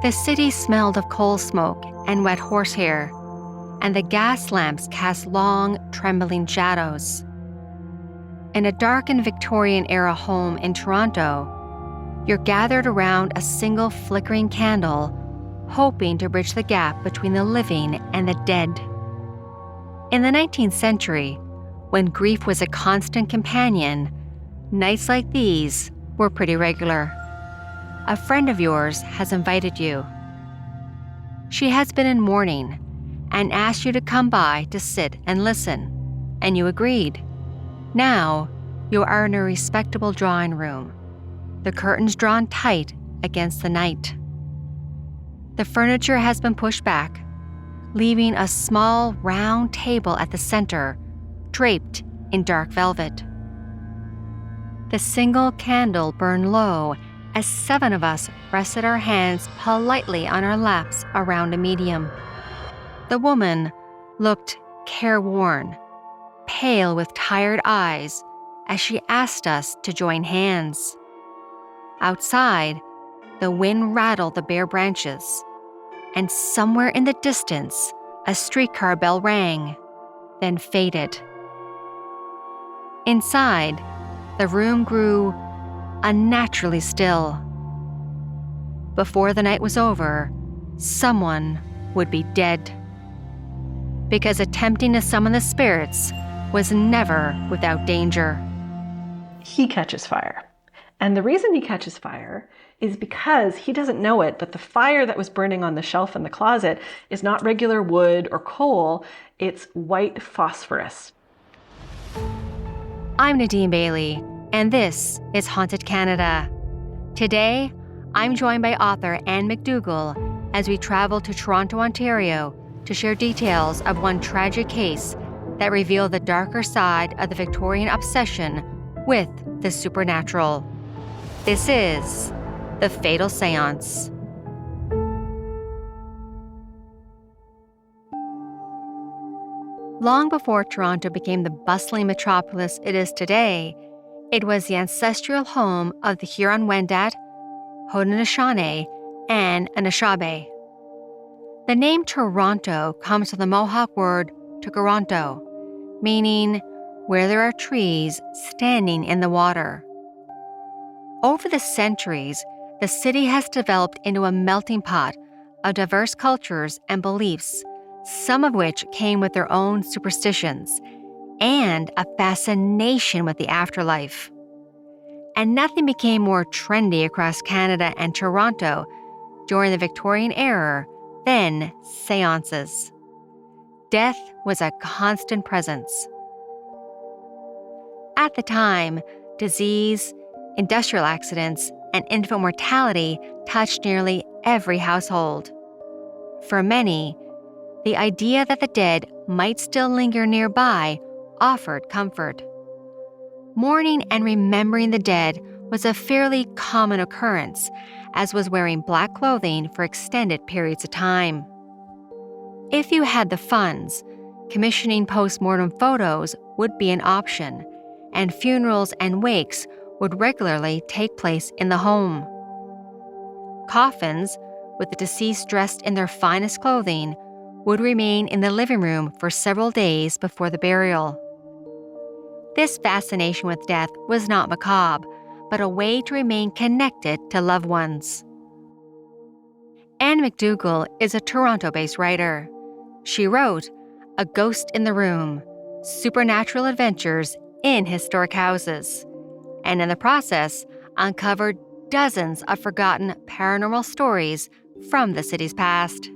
The city smelled of coal smoke and wet horsehair, and the gas lamps cast long, trembling shadows. In a darkened Victorian-era home in Toronto, you're gathered around a single flickering candle, hoping to bridge the gap between the living and the dead. In the 19th century, when grief was a constant companion, nights like these were pretty regular. A friend of yours has invited you. She has been in mourning and asked you to come by to sit and listen, and you agreed. Now, you are in a respectable drawing room, the curtains drawn tight against the night. The furniture has been pushed back, leaving a small, round table at the center, draped in dark velvet. The single candle burned low as 7 of us rested our hands politely on our laps around a medium. The woman looked careworn, pale with tired eyes, as she asked us to join hands. Outside, the wind rattled the bare branches, and somewhere in the distance, a streetcar bell rang, then faded. Inside, the room grew unnaturally still. Before the night was over, someone would be dead. Because attempting to summon the spirits was never without danger. He catches fire. And the reason he catches fire is because he doesn't know it, but the fire that was burning on the shelf in the closet is not regular wood or coal, it's white phosphorus. I'm Nadine Bailey, and this is Haunted Canada. Today, I'm joined by author Ann McDougall as we travel to Toronto, Ontario, to share details of one tragic case that revealed the darker side of the Victorian obsession with the supernatural. This is the Fatal Séance. Long before Toronto became the bustling metropolis it is today, it was the ancestral home of the Huron-Wendat, Haudenosaunee, and Anishinaabe. The name Toronto comes from the Mohawk word Toronto, meaning where there are trees standing in the water. Over the centuries, the city has developed into a melting pot of diverse cultures and beliefs, some of which came with their own superstitions and a fascination with the afterlife. And nothing became more trendy across Canada and Toronto during the Victorian era than seances. Death was a constant presence. At the time, disease, industrial accidents, and infant mortality touched nearly every household. For many, the idea that the dead might still linger nearby offered comfort. Mourning and remembering the dead was a fairly common occurrence, as was wearing black clothing for extended periods of time. If you had the funds, commissioning post-mortem photos would be an option, and funerals and wakes would regularly take place in the home. Coffins, with the deceased dressed in their finest clothing, would remain in the living room for several days before the burial. This fascination with death was not macabre, but a way to remain connected to loved ones. Ann McDougall is a Toronto-based writer. She wrote A Ghost in the Room, Supernatural Adventures in Historic Houses, and in the process uncovered dozens of forgotten paranormal stories from the city's past.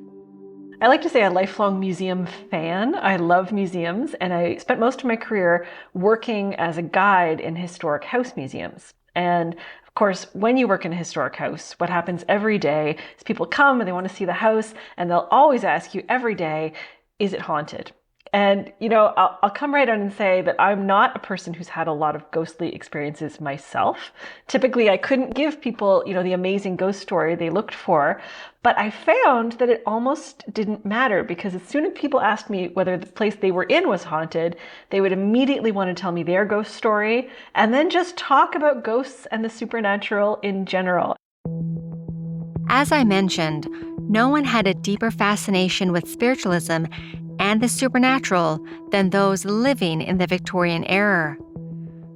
I like to say I'm a lifelong museum fan. I love museums, and I spent most of my career working as a guide in historic house museums. And of course, when you work in a historic house, what happens every day is people come and they want to see the house, and they'll always ask you every day, is it haunted? And, I'll come right on and say that I'm not a person who's had a lot of ghostly experiences myself. Typically, I couldn't give people, the amazing ghost story they looked for. But I found that it almost didn't matter, because as soon as people asked me whether the place they were in was haunted, they would immediately want to tell me their ghost story and then just talk about ghosts and the supernatural in general. As I mentioned, no one had a deeper fascination with spiritualism and the supernatural than those living in the Victorian era.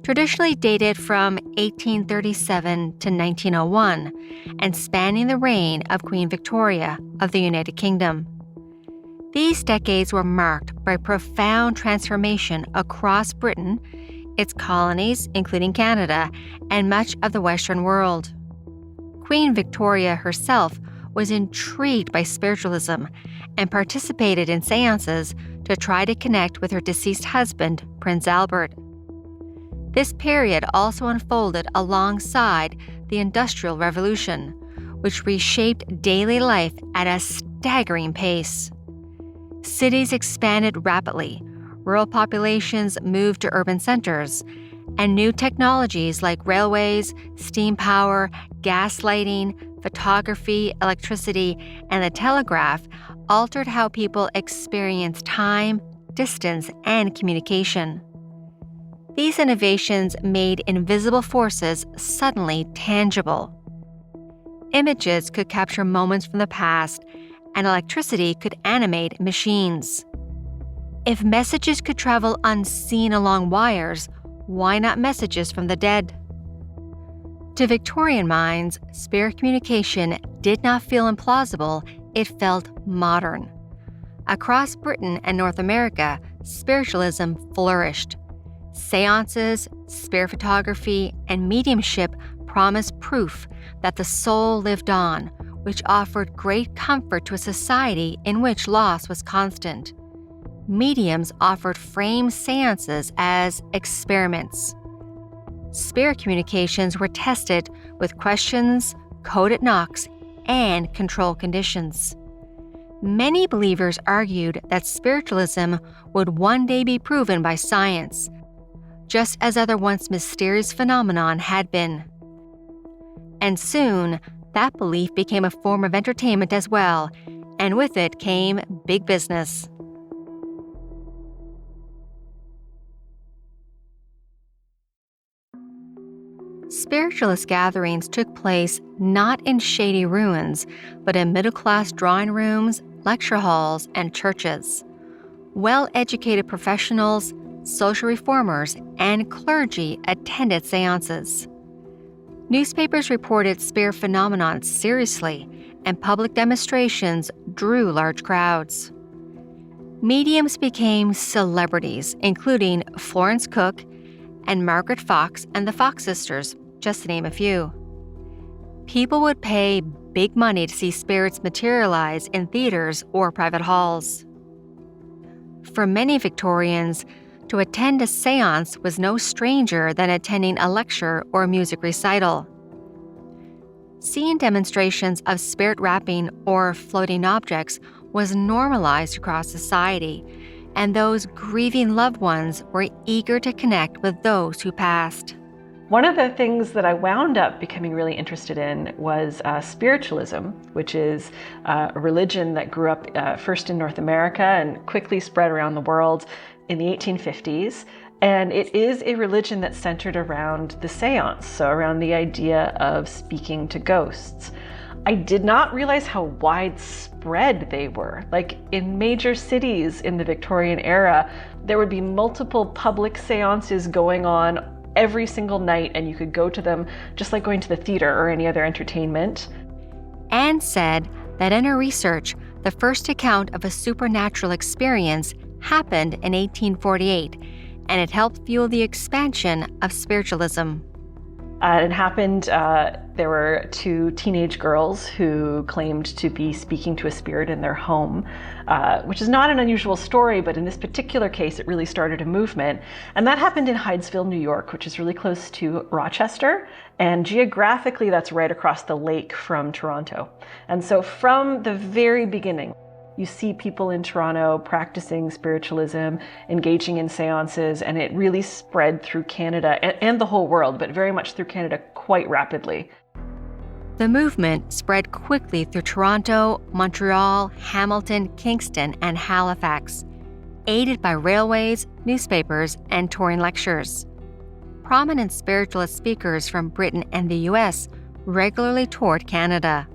Traditionally dated from 1837 to 1901 and spanning the reign of Queen Victoria of the United Kingdom. These decades were marked by profound transformation across Britain, its colonies, including Canada, and much of the Western world. Queen Victoria herself was intrigued by spiritualism and participated in seances to try to connect with her deceased husband, Prince Albert. This period also unfolded alongside the Industrial Revolution, which reshaped daily life at a staggering pace. Cities expanded rapidly, rural populations moved to urban centers, and new technologies like railways, steam power, gas lighting, photography, electricity, and the telegraph altered how people experienced time, distance, and communication. These innovations made invisible forces suddenly tangible. Images could capture moments from the past, and electricity could animate machines. If messages could travel unseen along wires, why not messages from the dead? To Victorian minds, spirit communication did not feel implausible, it felt modern. Across Britain and North America, spiritualism flourished. Seances, spirit photography, and mediumship promised proof that the soul lived on, which offered great comfort to a society in which loss was constant. Mediums offered framed seances as experiments. Spirit communications were tested with questions, coded knocks, and control conditions. Many believers argued that spiritualism would one day be proven by science, just as other once mysterious phenomenon had been. And soon, that belief became a form of entertainment as well, and with it came big business. Spiritualist gatherings took place not in shady ruins, but in middle-class drawing rooms, lecture halls, and churches. Well-educated professionals, social reformers, and clergy attended seances. Newspapers reported spirit phenomenon seriously, and public demonstrations drew large crowds. Mediums became celebrities, including Florence Cook and Margaret Fox and the Fox sisters, just to name a few. People would pay big money to see spirits materialize in theaters or private halls. For many Victorians, to attend a seance was no stranger than attending a lecture or a music recital. Seeing demonstrations of spirit rapping or floating objects was normalized across society, and those grieving loved ones were eager to connect with those who passed. One of the things that I wound up becoming really interested in was spiritualism, which is a religion that grew up first in North America and quickly spread around the world in the 1850s. And it is a religion that's centered around the seance, so around the idea of speaking to ghosts. I did not realize how widespread they were. Like in major cities in the Victorian era, there would be multiple public seances going on every single night, and you could go to them just like going to the theater or any other entertainment. Anne said that in her research, the first account of a supernatural experience happened in 1848, and it helped fuel the expansion of spiritualism. It happened, there were two teenage girls who claimed to be speaking to a spirit in their home, which is not an unusual story, but in this particular case, it really started a movement. And that happened in Hydesville, New York, which is really close to Rochester. And geographically, that's right across the lake from Toronto. And so from the very beginning, you see people in Toronto practicing spiritualism, engaging in seances, and it really spread through Canada and the whole world, but very much through Canada quite rapidly. The movement spread quickly through Toronto, Montreal, Hamilton, Kingston, and Halifax, aided by railways, newspapers, and touring lectures. Prominent spiritualist speakers from Britain and the US regularly toured Canada.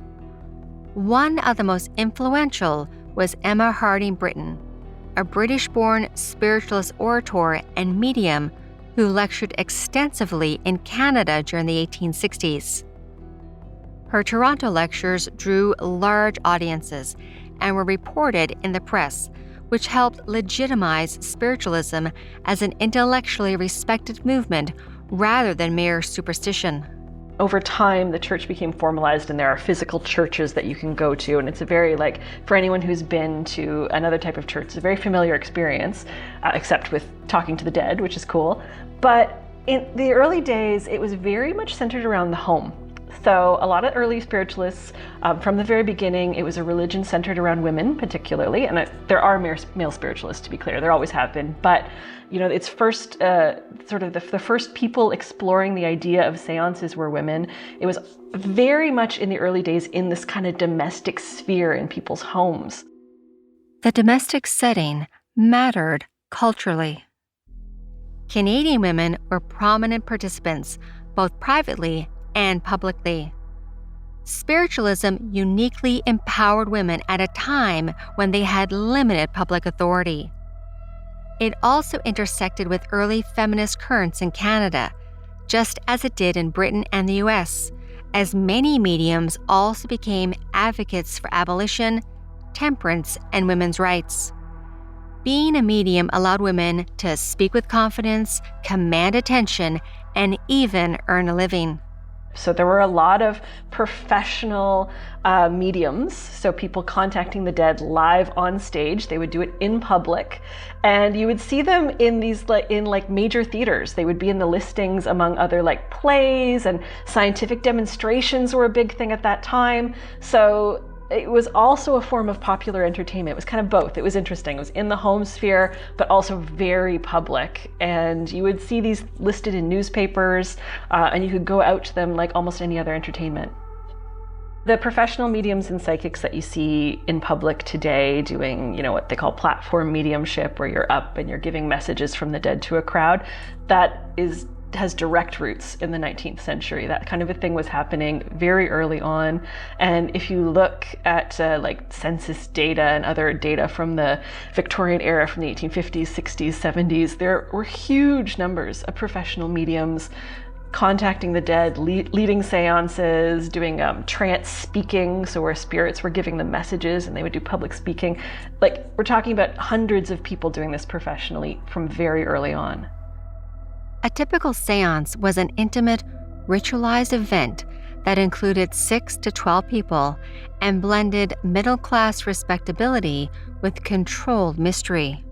One of the most influential was Emma Harding Britten, a British-born spiritualist orator and medium who lectured extensively in Canada during the 1860s. Her Toronto lectures drew large audiences and were reported in the press, which helped legitimize spiritualism as an intellectually respected movement rather than mere superstition. Over time, the church became formalized, and there are physical churches that you can go to, and it's a very, for anyone who's been to another type of church, it's a very familiar experience, except with talking to the dead, which is cool. But in the early days, it was very much centered around the home. So a lot of early spiritualists, from the very beginning, it was a religion centered around women particularly, and there are male spiritualists, to be clear, there always have been, but it's first, the first people exploring the idea of seances were women. It was very much in the early days in this kind of domestic sphere in people's homes. The domestic setting mattered culturally. Canadian women were prominent participants, both privately and publicly. Spiritualism uniquely empowered women at a time when they had limited public authority. It also intersected with early feminist currents in Canada, just as it did in Britain and the US, as many mediums also became advocates for abolition, temperance, and women's rights. Being a medium allowed women to speak with confidence, command attention, and even earn a living. So there were a lot of professional mediums, so people contacting the dead live on stage. They would do it in public, and you would see them in these major theaters. They would be in the listings among other plays, and scientific demonstrations were a big thing at that time. So it was also a form of popular entertainment. It was kind of both. It was interesting. It was in the home sphere, but also very public. And you would see these listed in newspapers, and you could go out to them like almost any other entertainment. The professional mediums and psychics that you see in public today doing, what they call platform mediumship, where you're up and you're giving messages from the dead to a crowd, has direct roots in the 19th century. That kind of a thing was happening very early on. And if you look at census data and other data from the Victorian era, from the 1850s, 60s, 70s, there were huge numbers of professional mediums contacting the dead, leading seances, doing trance speaking, so where spirits were giving them messages and they would do public speaking. We're talking about hundreds of people doing this professionally from very early on. A typical seance was an intimate, ritualized event that included 6 to 12 people and blended middle-class respectability with controlled mystery.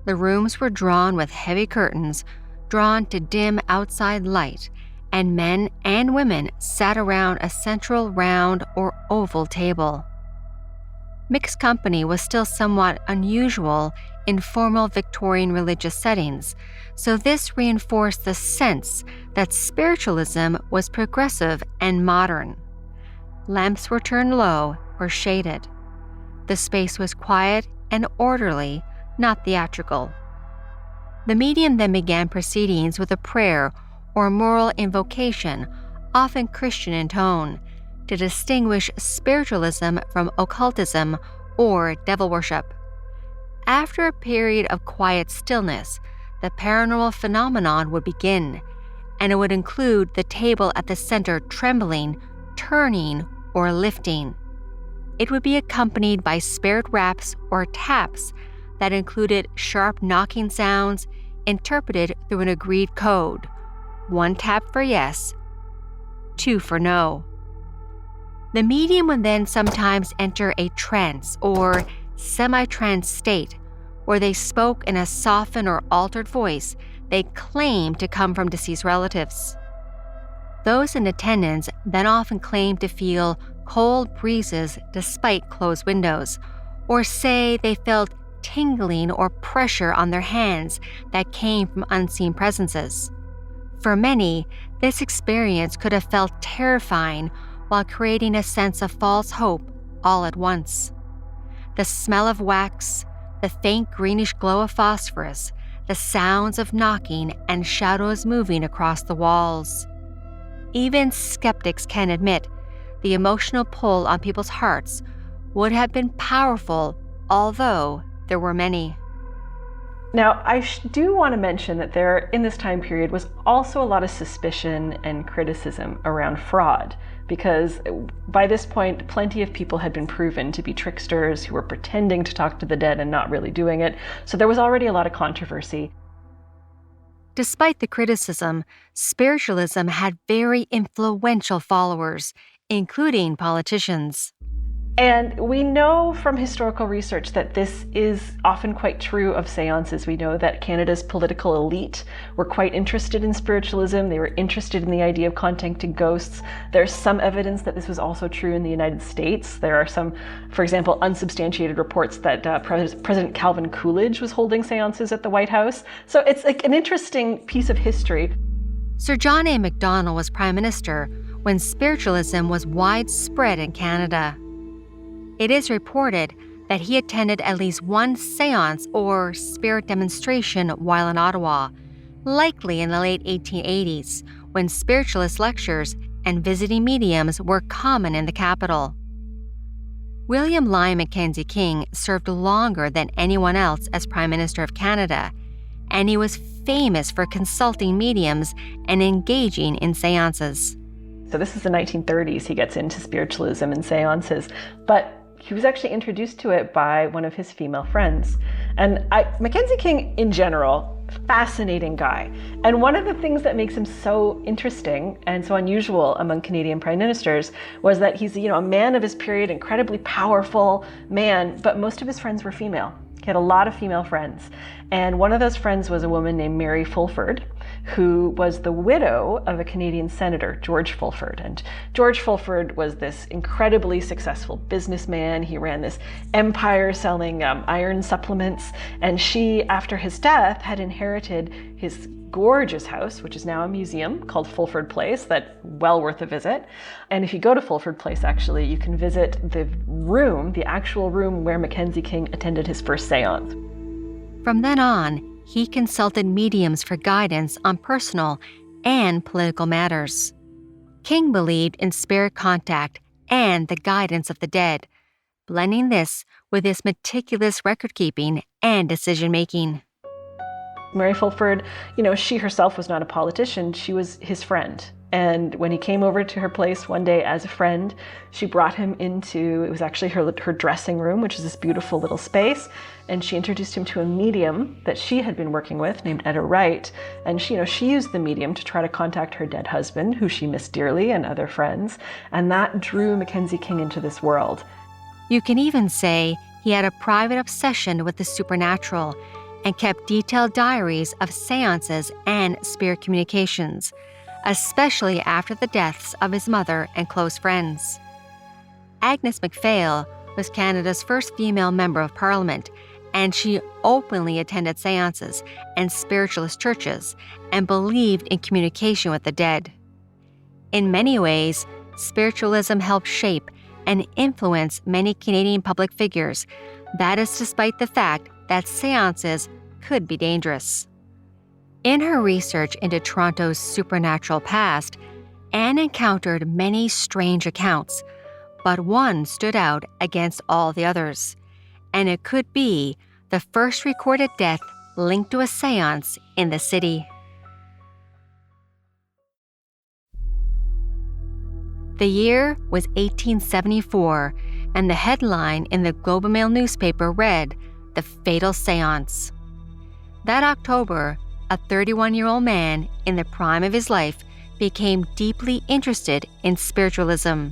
The rooms were drawn with heavy curtains, drawn to dim outside light, and men and women sat around a central round or oval table. Mixed company was still somewhat unusual in formal Victorian religious settings, so this reinforced the sense that spiritualism was progressive and modern. Lamps were turned low or shaded. The space was quiet and orderly, not theatrical. The medium then began proceedings with a prayer or moral invocation, often Christian in tone, to distinguish spiritualism from occultism or devil worship. After a period of quiet stillness, the paranormal phenomenon would begin, and it would include the table at the center trembling, turning, or lifting. It would be accompanied by spirit raps or taps that included sharp knocking sounds interpreted through an agreed code: 1 tap for yes, 2 for no. The medium would then sometimes enter a trance or semi-trance state, where they spoke in a softened or altered voice they claimed to come from deceased relatives. Those in attendance then often claimed to feel cold breezes despite closed windows, or say they felt tingling or pressure on their hands that came from unseen presences. For many, this experience could have felt terrifying while creating a sense of false hope all at once. The smell of wax, the faint greenish glow of phosphorus, the sounds of knocking and shadows moving across the walls. Even skeptics can admit the emotional pull on people's hearts would have been powerful, although there were many. Now, I do want to mention that there, in this time period, was also a lot of suspicion and criticism around fraud, because by this point, plenty of people had been proven to be tricksters who were pretending to talk to the dead and not really doing it. So there was already a lot of controversy. Despite the criticism, spiritualism had very influential followers, including politicians. And we know from historical research that this is often quite true of seances. We know that Canada's political elite were quite interested in spiritualism. They were interested in the idea of contacting ghosts. There's some evidence that this was also true in the United States. There are some, for example, unsubstantiated reports that President Calvin Coolidge was holding seances at the White House. So it's like an interesting piece of history. Sir John A. McDougall was Prime Minister when spiritualism was widespread in Canada. It is reported that he attended at least one seance or spirit demonstration while in Ottawa, likely in the late 1880s, when spiritualist lectures and visiting mediums were common in the capital. William Lyon Mackenzie King served longer than anyone else as Prime Minister of Canada, and he was famous for consulting mediums and engaging in seances. So this is the 1930s. He gets into spiritualism and seances, but he was actually introduced to it by one of his female friends. And Mackenzie King, in general, fascinating guy. And one of the things that makes him so interesting and so unusual among Canadian prime ministers was that he's, a man of his period, incredibly powerful man, but most of his friends were female. He had a lot of female friends. And one of those friends was a woman named Mary Fulford, who was the widow of a Canadian senator, George Fulford. And George Fulford was this incredibly successful businessman. He ran this empire selling iron supplements. And she, after his death, had inherited his gorgeous house, which is now a museum called Fulford Place, that's well worth a visit. And if you go to Fulford Place, actually, you can visit the room, the actual room where Mackenzie King attended his first seance. From then on, he consulted mediums for guidance on personal and political matters. King believed in spirit contact and the guidance of the dead, blending this with his meticulous record-keeping and decision-making. Mary Fulford, she herself was not a politician. She was his friend. And when he came over to her place one day as a friend, she brought him into, it was actually her dressing room, which is this beautiful little space. And she introduced him to a medium that she had been working with named Etta Wright. And she used the medium to try to contact her dead husband, who she missed dearly, and other friends. And that drew Mackenzie King into this world. You can even say he had a private obsession with the supernatural and kept detailed diaries of seances and spirit communications, especially after the deaths of his mother and close friends. Agnes MacPhail was Canada's first female member of Parliament, and she openly attended seances and spiritualist churches and believed in communication with the dead. In many ways, spiritualism helped shape and influence many Canadian public figures. That is despite the fact that seances could be dangerous. In her research into Toronto's supernatural past, Anne encountered many strange accounts, but one stood out against all the others, and it could be the first recorded death linked to a seance in the city. The year was 1874, and the headline in the Globe and Mail newspaper read, "The Fatal Séance." That October, a 31-year-old man in the prime of his life became deeply interested in spiritualism.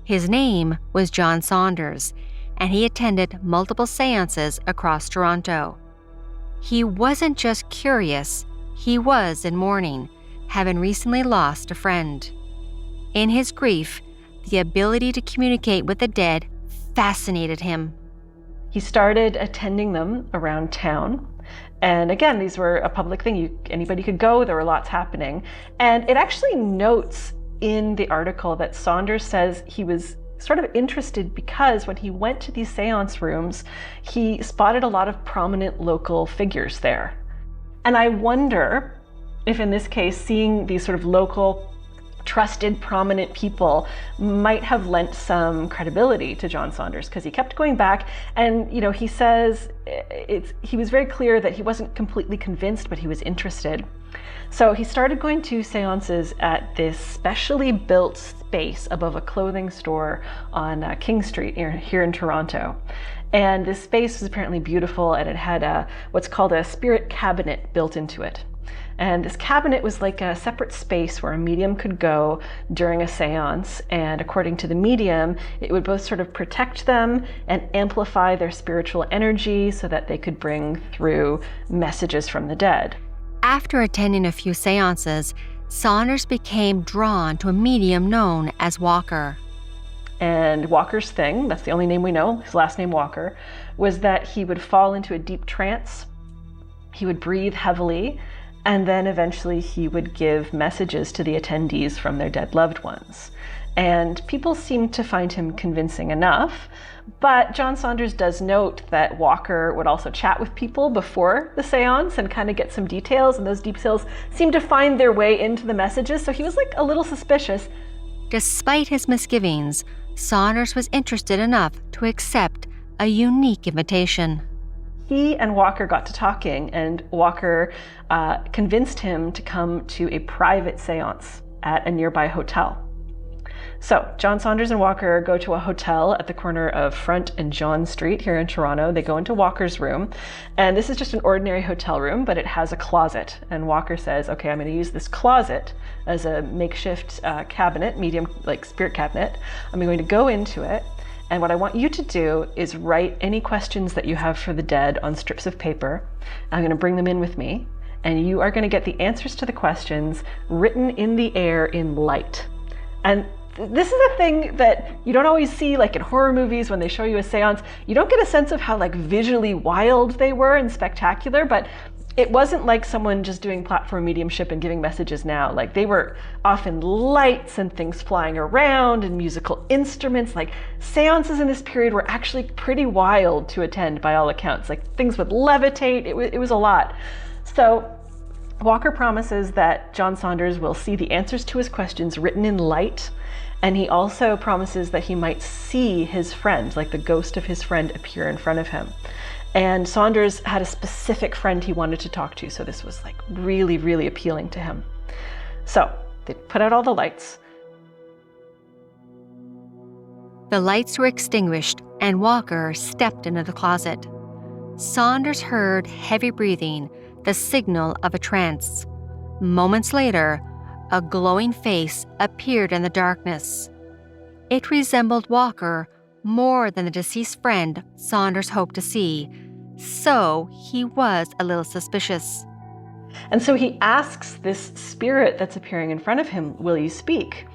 His name was John Saunders, and he attended multiple seances across Toronto. He wasn't just curious, he was in mourning, having recently lost a friend. In his grief, the ability to communicate with the dead fascinated him. He started attending them around town. And again, these were a public thing. Anybody could go, there were lots happening. And it actually notes in the article that Saunders says he was sort of interested because when he went to these seance rooms, he spotted a lot of prominent local figures there. And I wonder if in this case, seeing these sort of local trusted, prominent people might have lent some credibility to John Saunders, because he kept going back, and he says he was very clear that he wasn't completely convinced, but he was interested. So he started going to seances at this specially built space above a clothing store on King Street here in Toronto. And this space was apparently beautiful, and it had what's called a spirit cabinet built into it. And this cabinet was like a separate space where a medium could go during a seance, and according to the medium, it would both sort of protect them and amplify their spiritual energy so that they could bring through messages from the dead. After attending a few seances, Saunders became drawn to a medium known as Walker. And Walker's thing, that's the only name we know, his last name Walker, was that he would fall into a deep trance, he would breathe heavily, and then eventually he would give messages to the attendees from their dead loved ones. And people seemed to find him convincing enough, but John Saunders does note that Walker would also chat with people before the seance and kind of get some details, and those details seemed to find their way into the messages, so he was like a little suspicious. Despite his misgivings, Saunders was interested enough to accept a unique invitation. He and Walker got to talking, and Walker convinced him to come to a private seance at a nearby hotel. So John Saunders and Walker go to a hotel at the corner of Front and John Street here in Toronto. They go into Walker's room, and this is just an ordinary hotel room, but it has a closet. And Walker says, okay, I'm going to use this closet as a makeshift cabinet, medium like spirit cabinet. I'm going to go into it, and what I want you to do is write any questions that you have for the dead on strips of paper. I'm going to bring them in with me, and you are going to get the answers to the questions written in the air in light. And this is a thing that you don't always see, like in horror movies when they show you a seance. You don't get a sense of how like visually wild they were and spectacular, but it wasn't like someone just doing platform mediumship and giving messages now. Like they were often lights and things flying around and musical instruments. Like seances in this period were actually pretty wild to attend by all accounts. Like things would levitate. It was a lot. So Walker promises that John Saunders will see the answers to his questions written in light, and he also promises that he might see his friend, like the ghost of his friend, appear in front of him. And Saunders had a specific friend he wanted to talk to, so this was like really, really appealing to him. So they put out all the lights. The lights were extinguished, and Walker stepped into the closet. Saunders heard heavy breathing, the signal of a trance. Moments later, a glowing face appeared in the darkness. It resembled Walker more than the deceased friend Saunders hoped to see, so he was a little suspicious. And so he asks this spirit that's appearing in front of him, will you speak?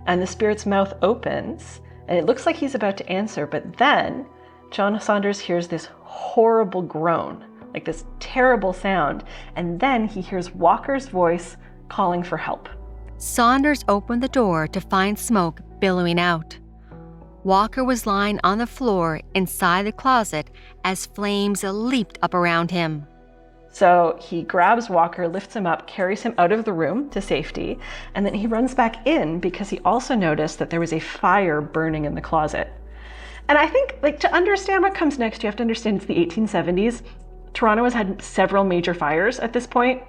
And the spirit's mouth opens, and it looks like he's about to answer, but then John Saunders hears this horrible groan, like this terrible sound, and then he hears Walker's voice calling for help. Saunders opened the door to find smoke billowing out. Walker was lying on the floor inside the closet as flames leaped up around him. So he grabs Walker, lifts him up, carries him out of the room to safety, and then he runs back in because he also noticed that there was a fire burning in the closet. And I think, like, to understand what comes next, you have to understand it's the 1870s. Toronto has had several major fires at this point.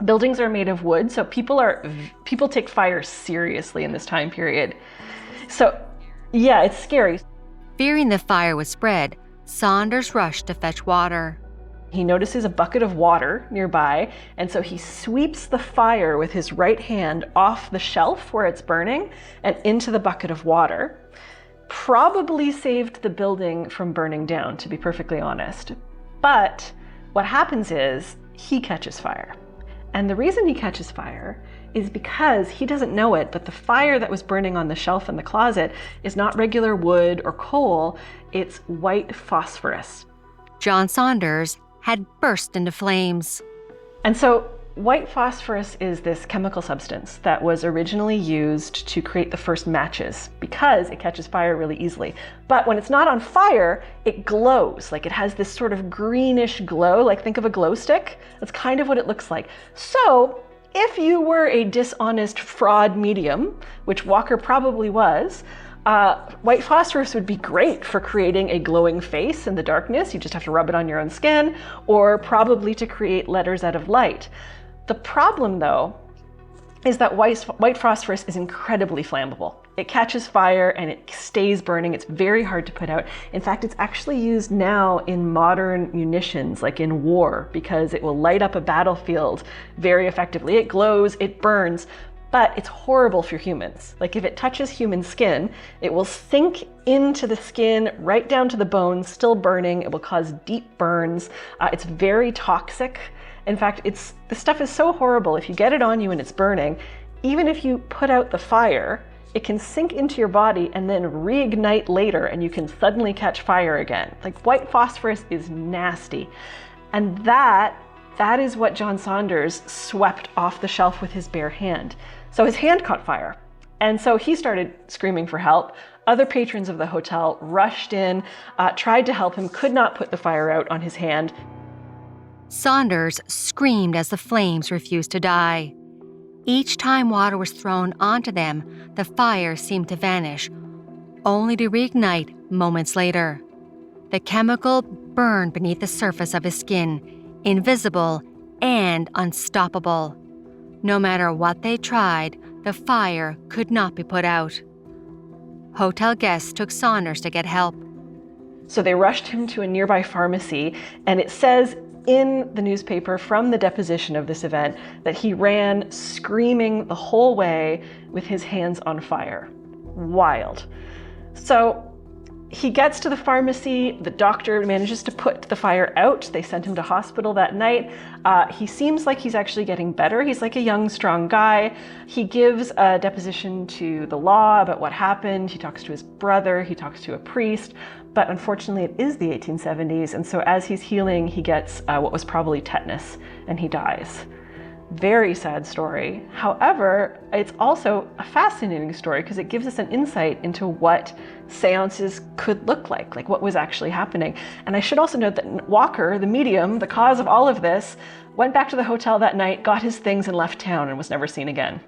Buildings are made of wood, so people take fire seriously in this time period. So, yeah, it's scary. Fearing the fire would spread, Saunders rushed to fetch water. He notices a bucket of water nearby, and so he sweeps the fire with his right hand off the shelf where it's burning and into the bucket of water. Probably saved the building from burning down, to be perfectly honest. But what happens is he catches fire. And the reason he catches fire is because he doesn't know it, but the fire that was burning on the shelf in the closet is not regular wood or coal, it's white phosphorus. John Saunders had burst into flames. And so white phosphorus is this chemical substance that was originally used to create the first matches because it catches fire really easily. But when it's not on fire, it glows. Like it has this sort of greenish glow, like think of a glow stick. That's kind of what it looks like. So if you were a dishonest fraud medium, which Walker probably was, white phosphorus would be great for creating a glowing face in the darkness. You just have to rub it on your own skin, or probably to create letters out of light. The problem, though, is that white phosphorus is incredibly flammable. It catches fire and it stays burning. It's very hard to put out. In fact, it's actually used now in modern munitions, like in war, because it will light up a battlefield very effectively. It glows, it burns, but it's horrible for humans. Like if it touches human skin, it will sink into the skin, right down to the bones, still burning. It will cause deep burns. It's very toxic. In fact, the stuff is so horrible. If you get it on you and it's burning, even if you put out the fire, it can sink into your body and then reignite later, and you can suddenly catch fire again. Like, white phosphorus is nasty. And that is what John Saunders swept off the shelf with his bare hand. So his hand caught fire. And so he started screaming for help. Other patrons of the hotel rushed in, tried to help him, could not put the fire out on his hand. Saunders screamed as the flames refused to die. Each time water was thrown onto them, the fire seemed to vanish, only to reignite moments later. The chemical burned beneath the surface of his skin, invisible and unstoppable. No matter what they tried, the fire could not be put out. Hotel guests took Saunders to get help. So they rushed him to a nearby pharmacy, and it says in the newspaper from the deposition of this event that he ran screaming the whole way with his hands on fire. Wild. So he gets to the pharmacy, the doctor manages to put the fire out. They sent him to hospital that night. He seems like he's actually getting better. He's like a young, strong guy. He gives a deposition to the law about what happened. He talks to his brother, he talks to a priest. But unfortunately, it is the 1870s, and so as he's healing, he gets what was probably tetanus, and he dies. Very sad story. However, it's also a fascinating story because it gives us an insight into what seances could look like what was actually happening. And I should also note that Walker, the medium, the cause of all of this, went back to the hotel that night, got his things, and left town and was never seen again.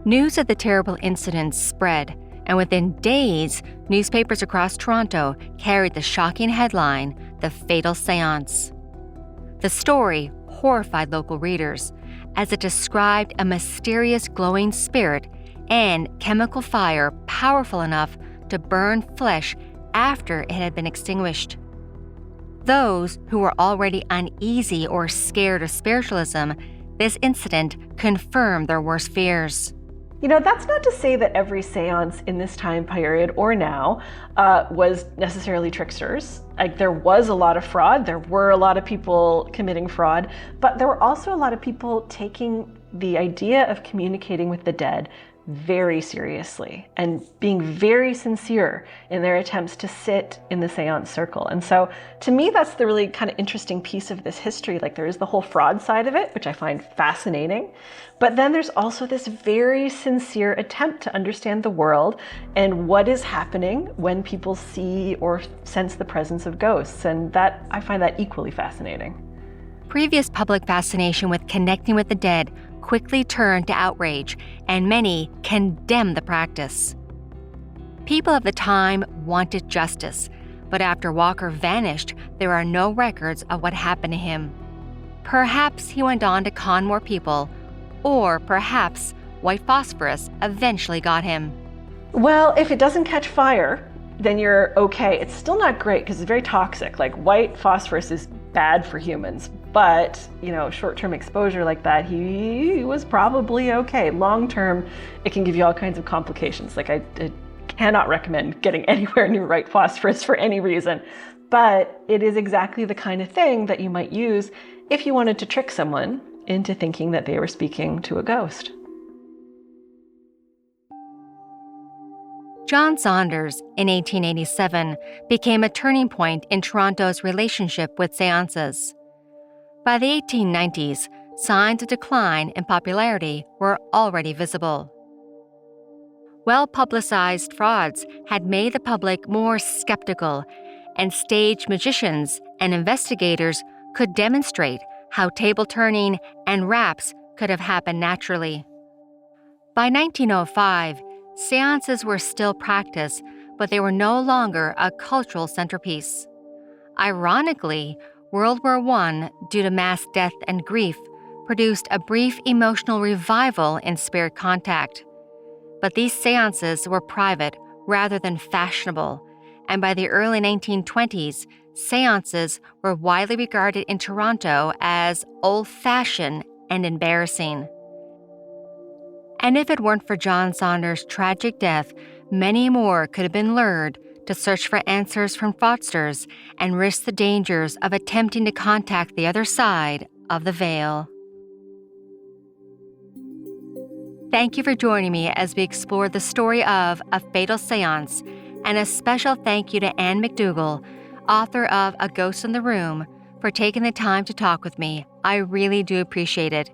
News of the terrible incident spread, and within days, newspapers across Toronto carried the shocking headline, "The Fatal Séance." The story horrified local readers, as it described a mysterious glowing spirit and chemical fire powerful enough to burn flesh after it had been extinguished. Those who were already uneasy or scared of spiritualism, this incident confirmed their worst fears. You know, that's not to say that every seance in this time period or now was necessarily tricksters. Like, there was a lot of fraud, there were a lot of people committing fraud, but there were also a lot of people taking the idea of communicating with the dead very seriously and being very sincere in their attempts to sit in the seance circle. And so to me, that's the really kind of interesting piece of this history. Like, there is the whole fraud side of it, which I find fascinating. But then there's also this very sincere attempt to understand the world and what is happening when people see or sense the presence of ghosts. And that, I find that equally fascinating. Previous public fascination with connecting with the dead quickly turned to outrage, and many condemned the practice. People of the time wanted justice, but after Walker vanished, there are no records of what happened to him. Perhaps he went on to con more people, or perhaps white phosphorus eventually got him. Well, if it doesn't catch fire, then you're okay. It's still not great because it's very toxic. Like, white phosphorus is bad for humans, but, you know, short-term exposure like that, he was probably okay. Long-term, it can give you all kinds of complications. Like, I cannot recommend getting anywhere near white phosphorus for any reason, but it is exactly the kind of thing that you might use if you wanted to trick someone into thinking that they were speaking to a ghost. John Saunders, in 1887, became a turning point in Toronto's relationship with seances. By the 1890s, signs of decline in popularity were already visible. Well-publicized frauds had made the public more skeptical, and stage magicians and investigators could demonstrate how table turning and raps could have happened naturally. By 1905, seances were still practiced, but they were no longer a cultural centerpiece. Ironically, World War I, due to mass death and grief, produced a brief emotional revival in spirit contact. But these seances were private rather than fashionable, and by the early 1920s, seances were widely regarded in Toronto as old-fashioned and embarrassing. And if it weren't for John Saunders' tragic death, many more could have been lured to search for answers from fraudsters and risk the dangers of attempting to contact the other side of the veil. Thank you for joining me as we explore the story of A Fatal Séance, and a special thank you to Ann McDougall, author of A Ghost in the Room, for taking the time to talk with me. I really do appreciate it.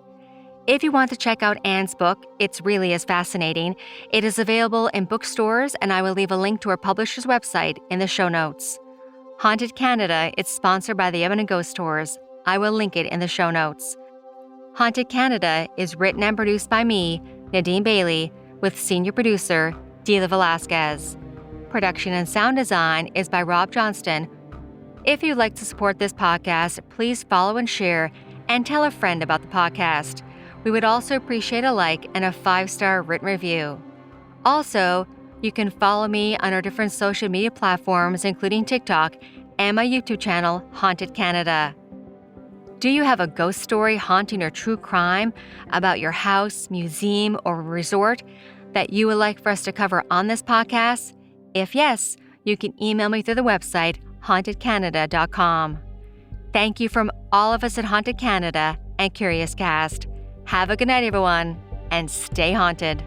If you want to check out Ann's book, it's really as fascinating. It is available in bookstores, and I will leave a link to her publisher's website in the show notes. Haunted Canada is sponsored by the Evan & Ghost Tours. I will link it in the show notes. Haunted Canada is written and produced by me, Nadine Bailey, with senior producer, Dila Velasquez. Production and sound design is by Rob Johnston. If you'd like to support this podcast, please follow and share, and tell a friend about the podcast. We would also appreciate a like and a 5-star written review. Also, you can follow me on our different social media platforms, including TikTok and my YouTube channel, Haunted Canada. Do you have a ghost story, haunting, or true crime about your house, museum, or resort that you would like for us to cover on this podcast? If yes, you can email me through the website, hauntedcanada.com. Thank you from all of us at Haunted Canada and Curious Cast. Have a good night, everyone, and stay haunted.